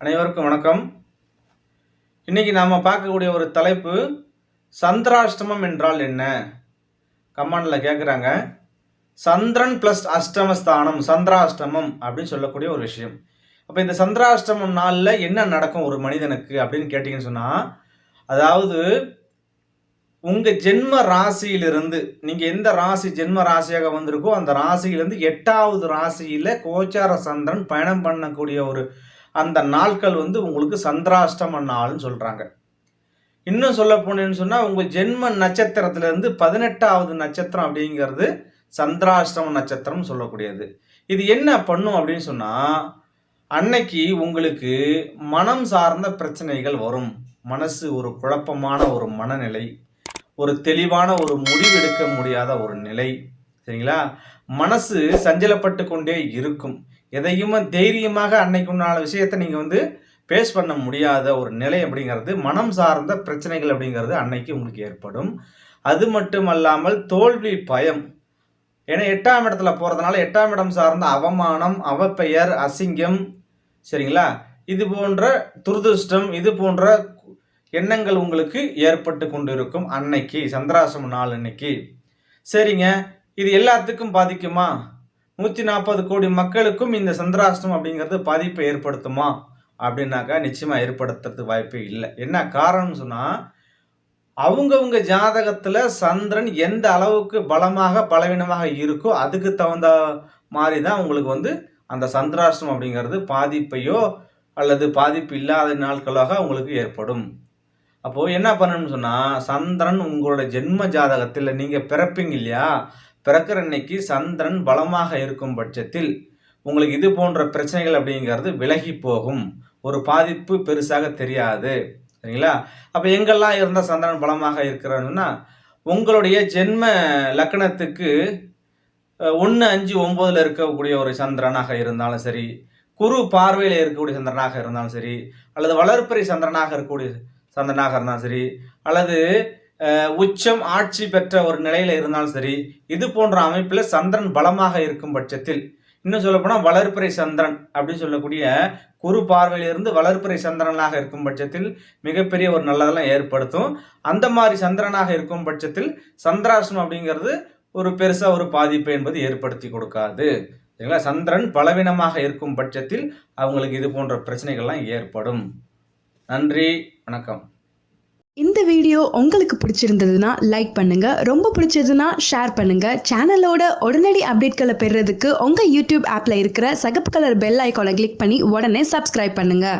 அனைவருக்கும் வணக்கம். இன்னைக்கு நாம பார்க்கக்கூடிய ஒரு தலைப்பு சந்திராஷ்டமம் என்றால் என்ன. கமெண்ட்ல கேட்குறாங்க. சந்திரன் பிளஸ் அஷ்டமஸ்தானம் சந்திராஷ்டமம் அப்படின்னு சொல்லக்கூடிய ஒரு விஷயம். அப்போ இந்த சந்திராஷ்டமம் நாளில் என்ன நடக்கும் ஒரு மனிதனுக்கு அப்படின்னு கேட்டிங்கன்னு சொன்னால், அதாவது உங்கள் ஜென்ம ராசியிலிருந்து நீங்கள் எந்த ராசி ஜென்ம ராசியாக வந்திருக்கோ அந்த ராசியிலிருந்து 8வது ராசியில் கோச்சார சந்திரன் பயணம் பண்ணக்கூடிய ஒரு அந்த நாட்கள் உங்களுக்கு சந்திராஷ்டம நாள்னு சொல்கிறாங்க. இன்னும் சொல்ல போனேன்னு சொன்னால் உங்கள் ஜென்ம நட்சத்திரத்திலேருந்து 18வது நட்சத்திரம் அப்படிங்கிறது சந்திராஷ்டம நட்சத்திரம் சொல்லக்கூடியது. இது என்ன பண்ணும் அப்படின்னு சொன்னால், அன்னைக்கு உங்களுக்கு மனம் சார்ந்த பிரச்சனைகள் வரும். மனசு ஒரு குழப்பமான ஒரு மனநிலை, ஒரு தெளிவான ஒரு முடிவெடுக்க முடியாத ஒரு நிலை, சரிங்களா? மனசு சஞ்சலப்பட்டு கொண்டே இருக்கும். எதையுமே தைரியமாக அன்னைக்கு உண்டான விஷயத்தை நீங்கள் பேஸ் பண்ண முடியாத ஒரு நிலை அப்படிங்கிறது, மனம் சார்ந்த பிரச்சனைகள் அப்படிங்கிறது அன்னைக்கு உங்களுக்கு ஏற்படும். அது மட்டும் அல்லாமல் தோல்வி பயம். ஏன்னா 8ஆம் இடத்துல போகிறதுனால 8ஆம் இடம் சார்ந்த அவமானம், அவப்பெயர், அசிங்கம், சரிங்களா, இது போன்ற துரதிருஷ்டம், இது போன்ற எண்ணங்கள் உங்களுக்கு ஏற்பட்டு கொண்டு இருக்கும் அன்னைக்கு சந்திராஷ்டம நாள் அன்னைக்கு. சரிங்க, இது எல்லாத்துக்கும் பாதிக்குமா? 140 கோடி மக்களுக்கும் இந்த சந்திராஷ்டமம் அப்படிங்கிறது பாதிப்பை ஏற்படுத்துமா அப்படின்னாக்கா நிச்சயமாக ஏற்படுத்துறதுக்கு வாய்ப்பே இல்லை. என்ன காரணம்னு சொன்னால், அவங்கவுங்க ஜாதகத்தில் சந்திரன் எந்த அளவுக்கு பலமாக பலவீனமாக இருக்கோ அதுக்கு தகுந்த மாதிரி தான் உங்களுக்கு அந்த சந்திராஷ்டமம் அப்படிங்கிறது பாதிப்பையோ அல்லது பாதிப்பு இல்லாத நாட்களாக உங்களுக்கு ஏற்படும். அப்போது என்ன பண்ணணும்னு சொன்னால், சந்திரன் உங்களோட ஜென்ம ஜாதகத்தில் நீங்கள் பிறப்பீங்க இல்லையா, பிறக்கிற அன்னைக்கு சந்திரன் பலமாக இருக்கும் பட்சத்தில் உங்களுக்கு இது போன்ற பிரச்சனைகள் அப்படிங்கிறது விலகி போகும். ஒரு பாதிப்பு பெருசாக தெரியாது, சரிங்களா? அப்போ எங்கெல்லாம் இருந்தால் சந்திரன் பலமாக இருக்கிறாருன்னா, உங்களுடைய ஜென்ம லக்னத்துக்கு 1, 5, 9 இருக்கக்கூடிய ஒரு சந்திரனாக இருந்தாலும் சரி, குரு பார்வையில் இருக்கக்கூடிய சந்திரனாக இருந்தாலும் சரி, அல்லது வளர்பிறை சந்திரனாக இருக்கக்கூடிய சந்திரனாக இருந்தாலும் சரி, அல்லது உச்சம் ஆட்சி பெற்ற ஒரு நிலையில இருந்தாலும் சரி, இது போன்ற அமைப்பில் சந்திரன் பலமாக இருக்கும் பட்சத்தில், இன்னும் சொல்ல போனால் வளர்பிறை சந்திரன் அப்படின்னு சொல்லக்கூடிய குரு பார்வையிலிருந்து வளர்பிறை சந்திரனாக இருக்கும் பட்சத்தில் மிகப்பெரிய ஒரு நல்லதெல்லாம் ஏற்படுத்தும். அந்த மாதிரி சந்திரனாக இருக்கும் பட்சத்தில் சந்திராஷ்டமம் அப்படிங்கிறது ஒரு பெருசாக ஒரு பாதிப்பு என்பது ஏற்படுத்தி கொடுக்காது, சரிங்களா? சந்திரன் பலவீனமாக இருக்கும் பட்சத்தில் அவங்களுக்கு இது போன்ற பிரச்சனைகள்லாம் ஏற்படும். நன்றி, வணக்கம். இந்த வீடியோ உங்களுக்கு பிடிச்சிருந்ததுன்னா லைக் பண்ணுங்க, ரொம்ப பிடிச்சதுன்னா ஷேர் பண்ணுங்க. சேனலோட உடனடி அப்டேட்களை பெறுறதுக்கு உங்க யூடியூப் ஆப்ல இருக்கிற சகப்பு கலர் பெல் ஐகானை கிளிக் பண்ணி உடனே சப்ஸ்கிரைப் பண்ணுங்க.